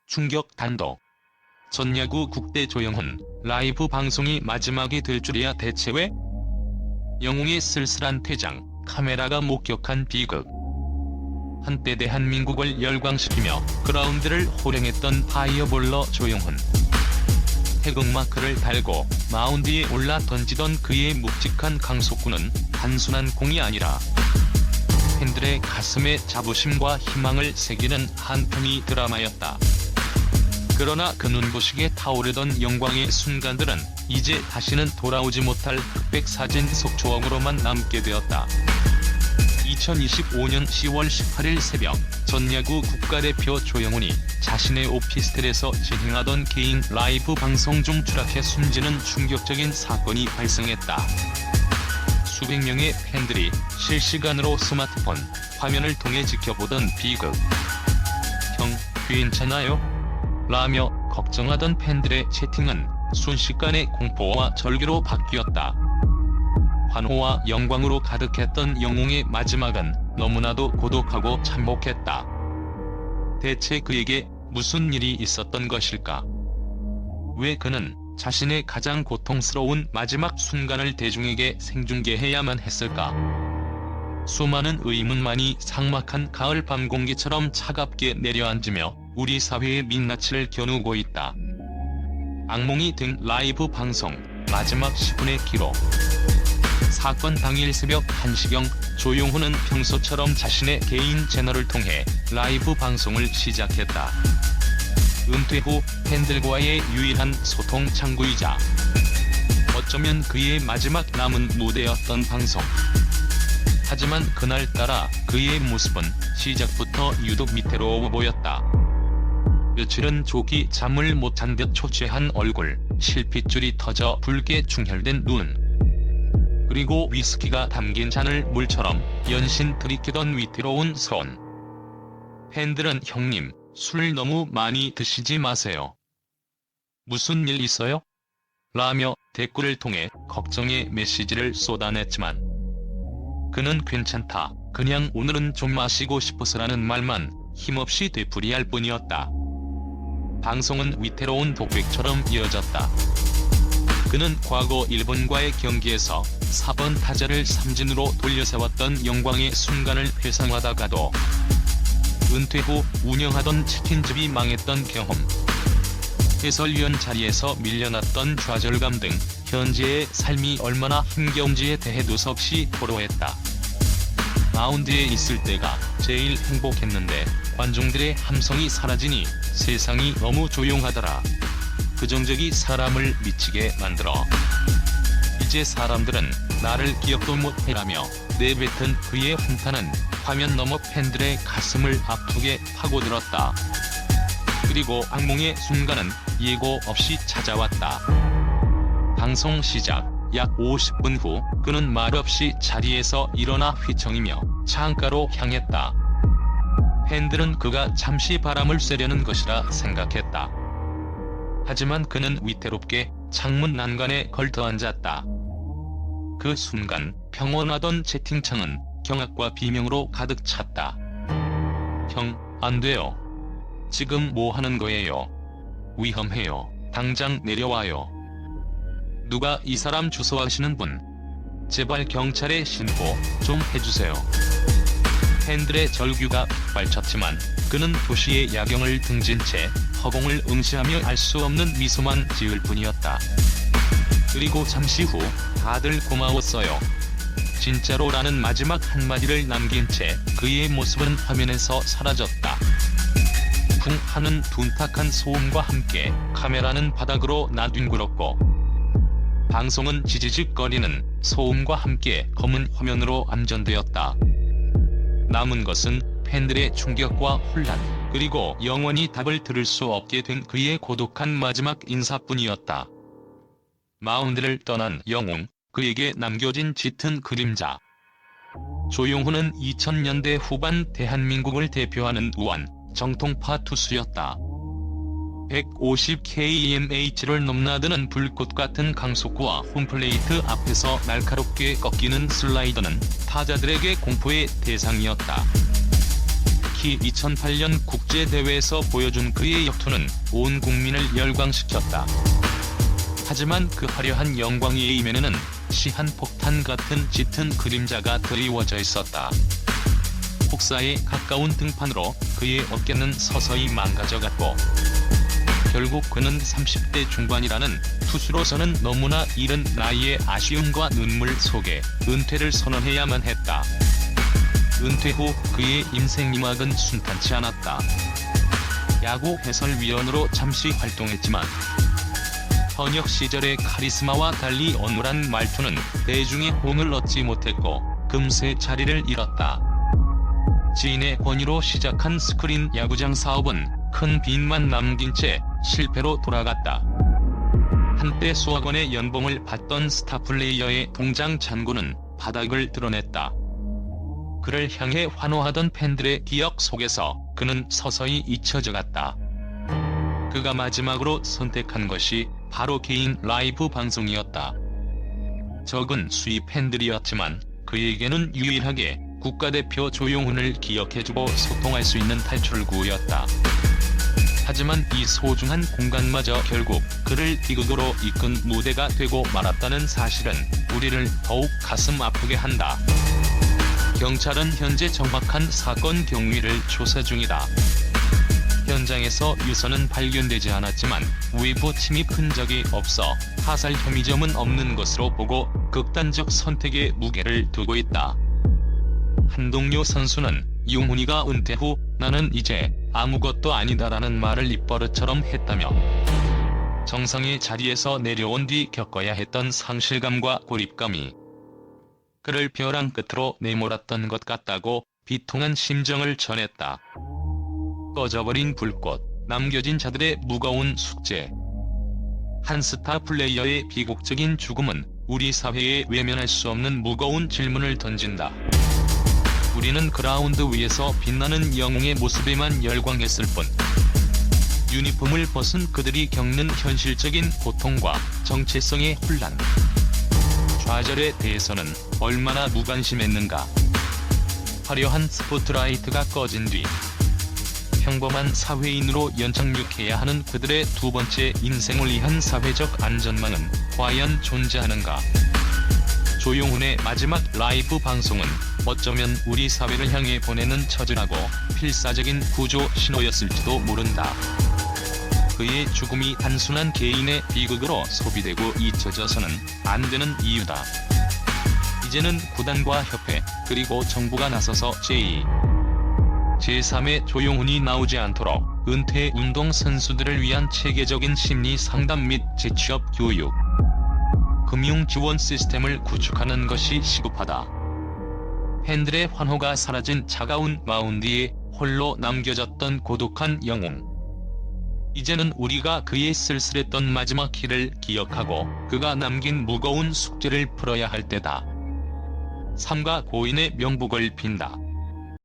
충격 단독. 전야구 국대 조용훈, 라이브 방송이 마지막이 될 줄이야 대체 왜? 영웅의 쓸쓸한 퇴장, 카메라가 목격한 비극. 한때 대한민국을 열광시키며 그라운드를 호령했던 파이어볼러 조용훈. 태극마크를 달고 마운드에 올라 던지던 그의 묵직한 강속구는 단순한 공이 아니라 팬들의 가슴에 자부심과 희망을 새기는 한편의 드라마였다. 그러나 그 눈부시게 타오르던 영광의 순간들은 이제 다시는 돌아오지 못할 흑백 사진 속 추억으로만 남게 되었다. 2025년 10월 18일 새벽, 전야구 국가대표 조용훈이 자신의 오피스텔에서 진행하던 개인 라이브 방송 중 추락해 숨지는 충격적인 사건이 발생했다. 수백 명의 팬들이 실시간으로 스마트폰 화면을 통해 지켜보던 비극. "형, 괜찮아요?" 라며 걱정하던 팬들의 채팅은 순식간에 공포와 절규로 바뀌었다. 환호와 영광으로 가득했던 영웅의 마지막은 너무나도 고독하고 참혹했다. 대체 그에게 무슨 일이 있었던 것일까? 왜 그는 자신의 가장 고통스러운 마지막 순간을 대중에게 생중계해야만 했을까? 수많은 의문만이 삭막한 가을밤 공기처럼 차갑게 내려앉으며 우리 사회의 민낯을 겨누고 있다. 악몽이 된 라이브 방송, 마지막 10분의 기록. 사건 당일 새벽 1시경, 조용훈은 평소처럼 자신의 개인 채널을 통해 라이브 방송을 시작했다. 은퇴 후 팬들과의 유일한 소통 창구이자 어쩌면 그의 마지막 남은 무대였던 방송. 하지만 그날따라 그의 모습은 시작부터 유독 위태로워 보였다. 며칠은 조기 잠을 못 잔 듯 초췌한 얼굴, 실핏줄이 터져 붉게 충혈된 눈, 그리고 위스키가 담긴 잔을 물처럼 연신 들이키던 위태로운 손. 팬들은 "형님, 술 너무 많이 드시지 마세요. 무슨 일 있어요?" 라며 댓글을 통해 걱정의 메시지를 쏟아냈지만 그는 "괜찮다. 그냥 오늘은 좀 마시고 싶어서라는 말만 힘없이 되풀이할 뿐이었다." 방송은 위태로운 독백처럼 이어졌다. 그는 과거 일본과의 경기에서 4번 타자를 삼진으로 돌려세웠던 영광의 순간을 회상하다가도 은퇴 후 운영하던 치킨집이 망했던 경험, 해설위원 자리에서 밀려났던 좌절감 등 현재의 삶이 얼마나 힘겨운지에 대해 두서없이 토로했다. 마운드에 있을 때가 제일 행복했는데 관중들의 함성이 사라지니 세상이 너무 조용하더라. 그 정적이 사람을 미치게 만들어. 이제 사람들은 나를 기억도 못해라며 내뱉은 그의 환탄은 화면 너머 팬들의 가슴을 아프게 파고들었다. 그리고 악몽의 순간은 예고 없이 찾아왔다. 방송 시작 약 50분 후 그는 말없이 자리에서 일어나 휘청이며 창가로 향했다. 팬들은 그가 잠시 바람을 쐬려는 것이라 생각했다. 하지만 그는 위태롭게 창문 난간에 걸터앉았다. 그 순간 평온하던 채팅창은 경악과 비명으로 가득 찼다. "형, 안 돼요. 지금 뭐 하는 거예요? 위험해요. 당장 내려와요. 누가 이 사람 주소아시는 분? 제발 경찰에 신고 좀 해주세요." 팬들의 절규가 빗발쳤지만 그는 도시의 야경을 등진 채 허공을 응시하며 알 수 없는 미소만 지을 뿐이었다. 그리고 잠시 후 "다들 고마웠어요. 진짜로"라는 마지막 한마디를 남긴 채 그의 모습은 화면에서 사라졌다. 쿵 하는 둔탁한 소음과 함께 카메라는 바닥으로 나뒹굴었고 방송은 지지직거리는 소음과 함께 검은 화면으로 암전되었다. 남은 것은 팬들의 충격과 혼란, 그리고 영원히 답을 들을 수 없게 된 그의 고독한 마지막 인사뿐이었다. 마운드를 떠난 영웅, 그에게 남겨진 짙은 그림자. 조용훈은 2000년대 후반 대한민국을 대표하는 우완, 정통파 투수였다. 150kmh를 넘나드는 불꽃 같은 강속구와 홈플레이트 앞에서 날카롭게 꺾이는 슬라이더는 타자들에게 공포의 대상이었다. 특히 2008년 국제대회에서 보여준 그의 역투는 온 국민을 열광시켰다. 하지만 그 화려한 영광의 이면에는 시한폭탄 같은 짙은 그림자가 드리워져 있었다. 혹사에 가까운 등판으로 그의 어깨는 서서히 망가져갔고, 결국 그는 30대 중반이라는 투수로서는 너무나 이른 나이의 아쉬움과 눈물 속에 은퇴를 선언해야만 했다. 은퇴 후 그의 인생 이막은 순탄치 않았다. 야구 해설위원으로 잠시 활동했지만 현역 시절의 카리스마와 달리 어눌한 말투는 대중의 호응을 얻지 못했고 금세 자리를 잃었다. 지인의 권유로 시작한 스크린 야구장 사업은 큰 빚만 남긴 채 실패로 돌아갔다. 한때 수억 원의 연봉을 받던 스타 플레이어의 동장 잔고는 바닥을 드러냈다. 그를 향해 환호하던 팬들의 기억 속에서 그는 서서히 잊혀져 갔다. 그가 마지막으로 선택한 것이 바로 개인 라이브 방송이었다. 적은 수입 팬들이었지만 그에게는 유일하게 국가대표 조용훈을 기억해주고 소통할 수 있는 탈출구였다. 하지만 이 소중한 공간마저 결국 그를 비극으로 이끈 무대가 되고 말았다는 사실은 우리를 더욱 가슴 아프게 한다. 경찰은 현재 정확한 사건 경위를 조사 중이다. 현장에서 유서는 발견되지 않았지만 외부 침입 흔적이 없어 타살 혐의점은 없는 것으로 보고 극단적 선택에 무게를 두고 있다. 한동료 선수는 용훈이가 은퇴 후 나는 이제 아무것도 아니다라는 말을 입버릇처럼 했다며 정상의 자리에서 내려온 뒤 겪어야 했던 상실감과 고립감이 그를 벼랑 끝으로 내몰았던 것 같다고 비통한 심정을 전했다. 꺼져버린 불꽃, 남겨진 자들의 무거운 숙제. 한 스타 플레이어의 비극적인 죽음은 우리 사회에 외면할 수 없는 무거운 질문을 던진다. 우리는 그라운드 위에서 빛나는 영웅의 모습에만 열광했을 뿐, 유니폼을 벗은 그들이 겪는 현실적인 고통과 정체성의 혼란, 좌절에 대해서는 얼마나 무관심했는가. 화려한 스포트라이트가 꺼진 뒤 평범한 사회인으로 연착륙해야 하는 그들의 두 번째 인생을 위한 사회적 안전망은 과연 존재하는가. 조용훈의 마지막 라이브 방송은 어쩌면 우리 사회를 향해 보내는 처절하고 필사적인 구조 신호였을지도 모른다. 그의 죽음이 단순한 개인의 비극으로 소비되고 잊혀져서는 안 되는 이유다. 이제는 구단과 협회, 그리고 정부가 나서서 제3의 조용훈이 나오지 않도록 은퇴 운동 선수들을 위한 체계적인 심리 상담 및 재취업 교육, 금융 지원 시스템을 구축하는 것이 시급하다. 팬들의 환호가 사라진 차가운 마운드에 홀로 남겨졌던 고독한 영웅. 이제는 우리가 그의 쓸쓸했던 마지막 길을 기억하고 그가 남긴 무거운 숙제를 풀어야 할 때다. 삼가 고인의 명복을 빈다.